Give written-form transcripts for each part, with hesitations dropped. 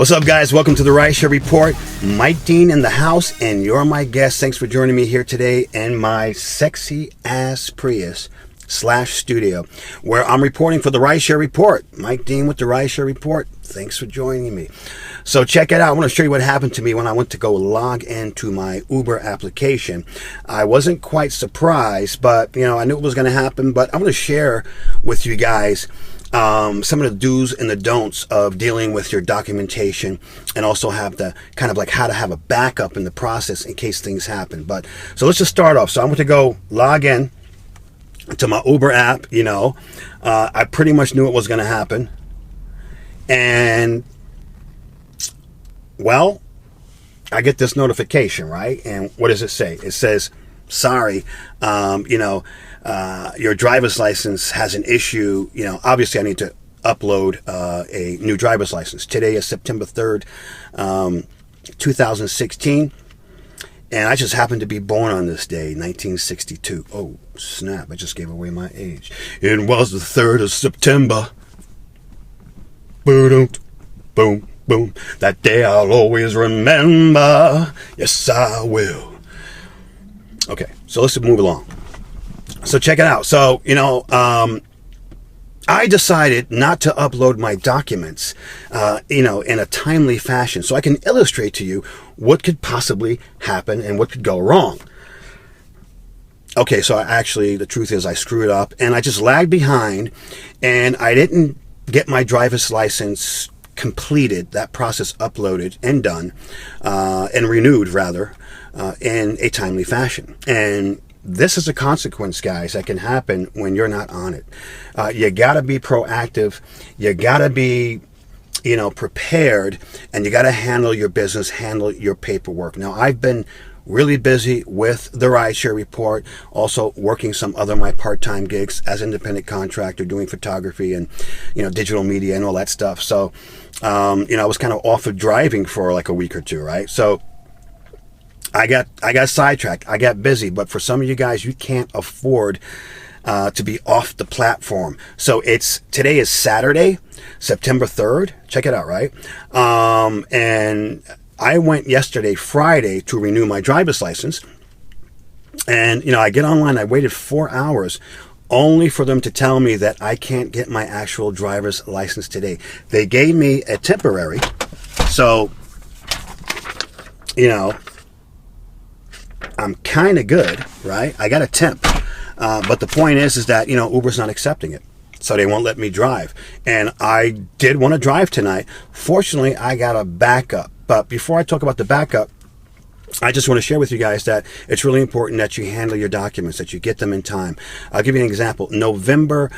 What's up, guys? Welcome to the Rideshare Report. Mike Dean in the house, and you're my guest. Thanks for joining me here today in my sexy ass Prius / studio, where I'm reporting for the Rideshare Report. Mike Dean with the Rideshare Report. Thanks for joining me. So check it out. I want to show you what happened to me when I went to go log into my Uber application. I wasn't quite surprised, but I knew it was going to happen. But I'm going to share with you guys some of the do's and the don'ts of dealing with your documentation, and also have the kind of like how to have a backup in the process in case things happen. But so let's just start off. So I'm going to go log in to my Uber app. I pretty much knew it was going to happen, and well, I get this notification, right? And what does it say? It says, sorry, your driver's license has an issue. Obviously I need to upload a new driver's license. Today is September 3rd, 2016. And I just happened to be born on this day, 1962. Oh, snap. I just gave away my age. It was the 3rd of September. Boom, boom, boom. That day I'll always remember. Yes, I will. Okay, so let's move along. So check it out. So, I decided not to upload my documents, in a timely fashion, so I can illustrate to you what could possibly happen and what could go wrong. Okay, so the truth is I screwed up and I just lagged behind, and I didn't get my driver's license completed, that process uploaded and done, and renewed rather, in a timely fashion. And this is a consequence, guys, that can happen when you're not on it. You got to be proactive. You got to be, prepared, and you got to handle your business, handle your paperwork. Now, I've been really busy with the Rideshare Report, also working some other my part-time gigs as independent contractor, doing photography and, digital media and all that stuff. So, I was kind of off of driving for like a week or two, right? So I got sidetracked. I got busy. But for some of you guys, you can't afford to be off the platform. So today is Saturday, September 3rd. Check it out, right? And I went yesterday, Friday, to renew my driver's license. And, I get online. I waited 4 hours only for them to tell me that I can't get my actual driver's license today. They gave me a temporary. So, I'm kind of good, right? I got a temp. But the point is that, Uber's not accepting it. So they won't let me drive. And I did want to drive tonight. Fortunately, I got a backup. But before I talk about the backup, I just want to share with you guys that it's really important that you handle your documents, that you get them in time. I'll give you an example. November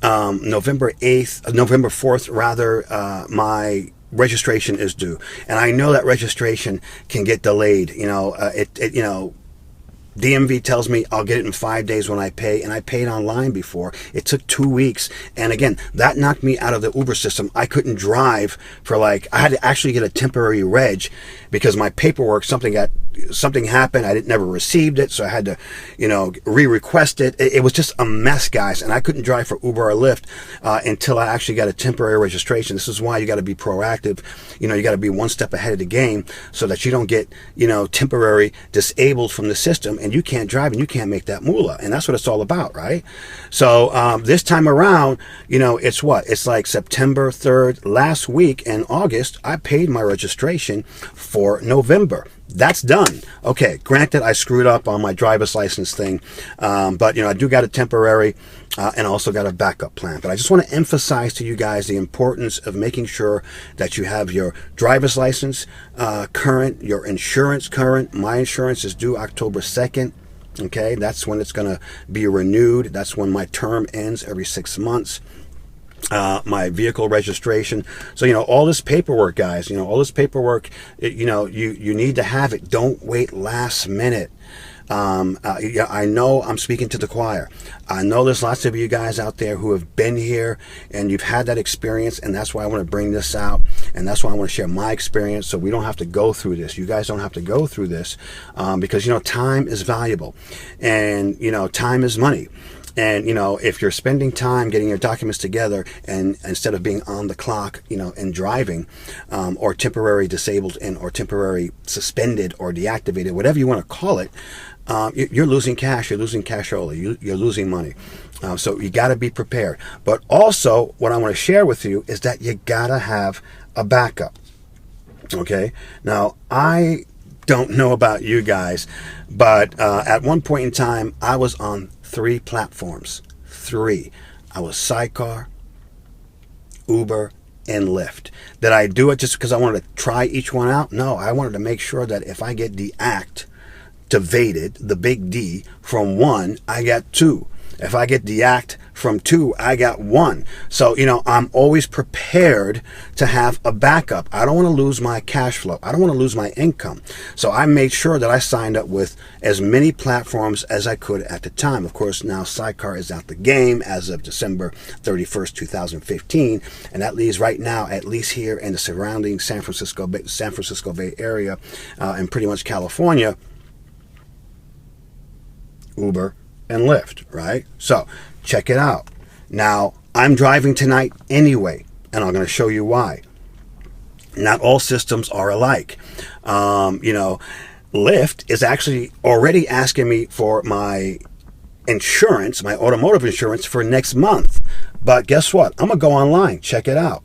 4th, rather, my registration is due. And I know that registration can get delayed. DMV tells me I'll get it in 5 days when I pay, and I paid online before. It took 2 weeks, and again, that knocked me out of the Uber system. I couldn't drive for I had to actually get a temporary reg because my paperwork, something happened. I never received it, so I had to, re-request it. It was just a mess, guys, and I couldn't drive for Uber or Lyft until I actually got a temporary registration. This is why you got to be proactive. You got to be one step ahead of the game so that you don't get, temporary disabled from the system, and you can't drive and you can't make that moolah. And that's what it's all about, right? So this time around, it's what? It's like September 3rd. Last week in August, I paid my registration for November. That's done. Okay, granted, I screwed up on my driver's license thing, but I do got a temporary and also got a backup plan. But I just want to emphasize to you guys the importance of making sure that you have your driver's license current, your insurance current. My insurance is due October 2nd. Okay, that's when it's going to be renewed. That's when my term ends every 6 months. My vehicle registration. So, all this paperwork, guys, all this paperwork, you need to have it. Don't wait last minute. I know I'm speaking to the choir. I know there's lots of you guys out there who have been here and you've had that experience, and that's why I want to bring this out, and that's why I want to share my experience so we don't have to go through this. You guys don't have to go through this because, time is valuable, and, time is money. And, if you're spending time getting your documents together and instead of being on the clock, and driving, or temporary disabled or temporary suspended or deactivated, whatever you want to call it, you're losing cash. You're losing cashola. You're losing money. So you got to be prepared. But also, what I want to share with you is that you got to have a backup. Okay? Now, I don't know about you guys, but at one point in time, I was on 3 platforms. 3. I was Sidecar, Uber, and Lyft. Did I do it just because I wanted to try each one out? No, I wanted to make sure that if I get deactivated, the big D, from 1, I got 2. If I get deact from 2, I got 1. So, I'm always prepared to have a backup. I don't want to lose my cash flow. I don't want to lose my income. So I made sure that I signed up with as many platforms as I could at the time. Of course, now Sidecar is out the game as of December 31st, 2015. And that leaves right now, at least here in the surrounding San Francisco Bay Area, and pretty much California, Uber and Lyft, right? So check it out. Now, I'm driving tonight anyway, and I'm going to show you why. Not all systems are alike. Lyft is actually already asking me for my insurance, my automotive insurance, for next month. But guess what? I'm going to go online. Check it out.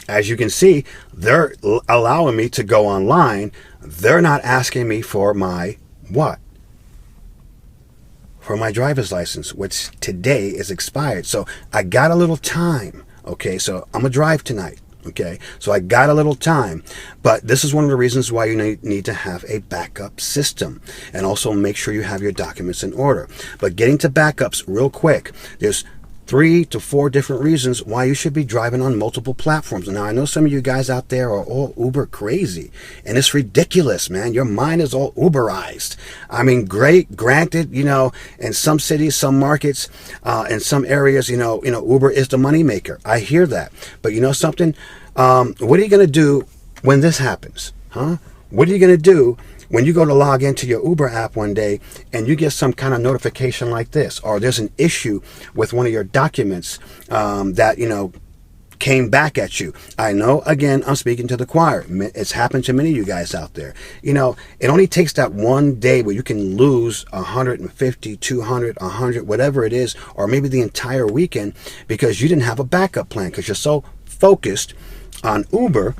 As you can see, they're allowing me to go online. They're not asking me for my what? For my driver's license, which today is expired. So I got a little time. Okay, so I'm going to drive tonight. Okay, so I got a little time. But this is one of the reasons why you need to have a backup system. And also make sure you have your documents in order. But getting to backups real quick, there's 3 to 4 different reasons why you should be driving on multiple platforms. Now, I know some of you guys out there are all Uber crazy, and it's ridiculous, man. Your mind is all Uberized. I mean, granted, in some cities, some markets, in some areas, Uber is the moneymaker. I hear that. But you know something? What are you going to do when this happens? Huh? What are you going to do when you go to log into your Uber app one day and you get some kind of notification like this, or there's an issue with one of your documents that, came back at you? I know, again, I'm speaking to the choir. It's happened to many of you guys out there. It only takes that one day where you can lose 150, 200, 100, whatever it is, or maybe the entire weekend because you didn't have a backup plan because you're so focused on Uber,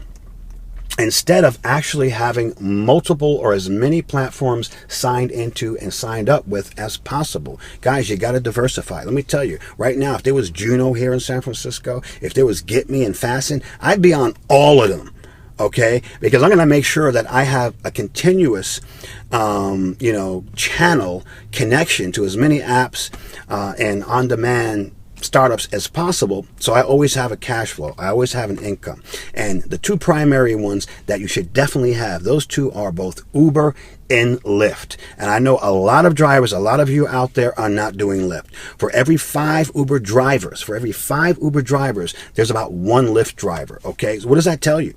instead of actually having multiple or as many platforms signed into and signed up with as possible. Guys, you got to diversify. Let me tell you, right now, if there was Juno here in San Francisco, if there was Get Me and Fasten, I'd be on all of them. Okay, because I'm going to make sure that I have a continuous, channel connection to as many apps and on-demand startups as possible, so I always have a cash flow. I always have an income. And the 2 primary ones that you should definitely have, those 2 are both Uber and Lyft. And I know a lot of drivers, a lot of you out there are not doing Lyft. For every 5 Uber drivers, there's about 1 Lyft driver. Okay, so what does that tell you?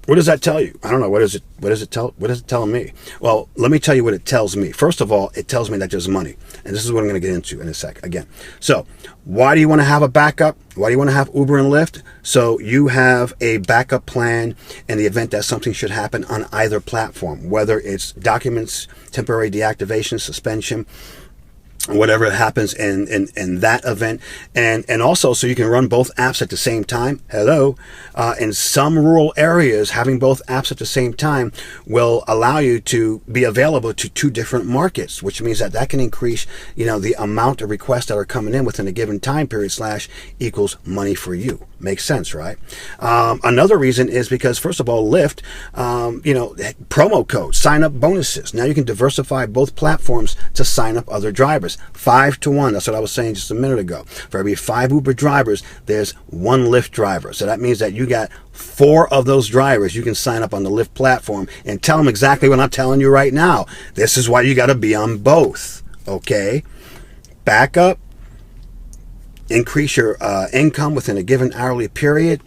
What does that tell you? I don't know. What does it tell me? Well, let me tell you what it tells me. First of all, it tells me that there's money. And this is what I'm going to get into in a sec again. So why do you want to have a backup? Why do you want to have Uber and Lyft? So you have a backup plan in the event that something should happen on either platform, whether it's documents, temporary deactivation, suspension, whatever happens in that event, and also so you can run both apps at the same time. In some rural areas, having both apps at the same time will allow you to be available to 2 different markets, which means that can increase the amount of requests that are coming in within a given time period / equals money for you. Makes sense, right? Another reason is because, first of all, Lyft, promo codes, sign up bonuses. Now you can diversify both platforms to sign up other drivers. 5 to 1. That's what I was saying just a minute ago. For every 5 Uber drivers, there's 1 Lyft driver. So that means that you got 4 of those drivers you can sign up on the Lyft platform and tell them exactly what I'm telling you right now. This is why you got to be on both. Okay? Backup. Increase your income within a given hourly period.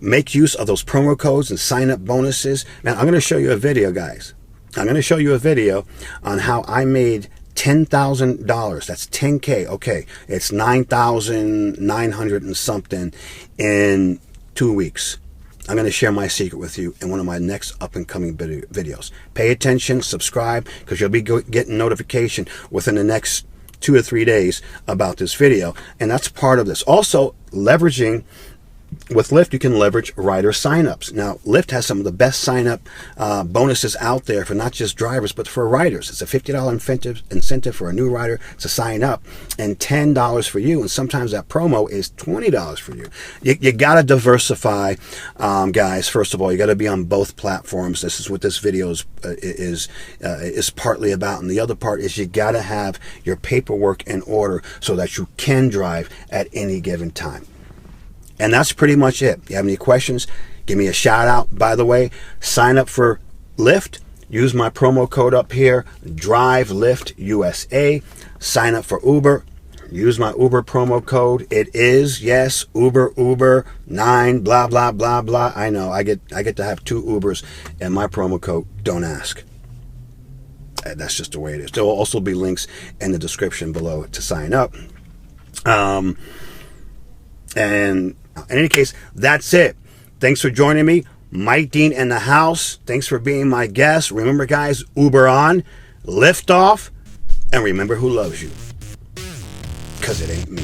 make use of those promo codes and sign up bonuses. Man, I'm going to show you a video, guys. I'm going to show you a video on how I made $10,000. That's 10K. Okay, it's 9,900 and something in 2 weeks. I'm going to share my secret with you in one of my next up and coming videos. Pay attention, subscribe, because you'll be getting notification within the next 2 or 3 days about this video. And that's part of this. Also, leveraging with Lyft, you can leverage rider signups. Now, Lyft has some of the best sign-up bonuses out there for not just drivers, but for riders. It's a $50 incentive for a new rider to sign up, and $10 for you. And sometimes that promo is $20 for you. You got to diversify, guys. First of all, you got to be on both platforms. This is what this video is partly about. And the other part is you got to have your paperwork in order so that you can drive at any given time. And that's pretty much it. If you have any questions, give me a shout out. By the way, sign up for Lyft. Use my promo code up here, Drive Lyft USA. Sign up for Uber. Use my Uber promo code. It is, yes, Uber 9, blah, blah, blah, blah. I know, I get to have 2 Ubers and my promo code, don't ask. That's just the way it is. There will also be links in the description below to sign up. And in any case, that's it. Thanks for joining me. Mike Dean in the house. Thanks for being my guest. Remember, guys, Uber on, Lyft off, and remember who loves you. Because it ain't me.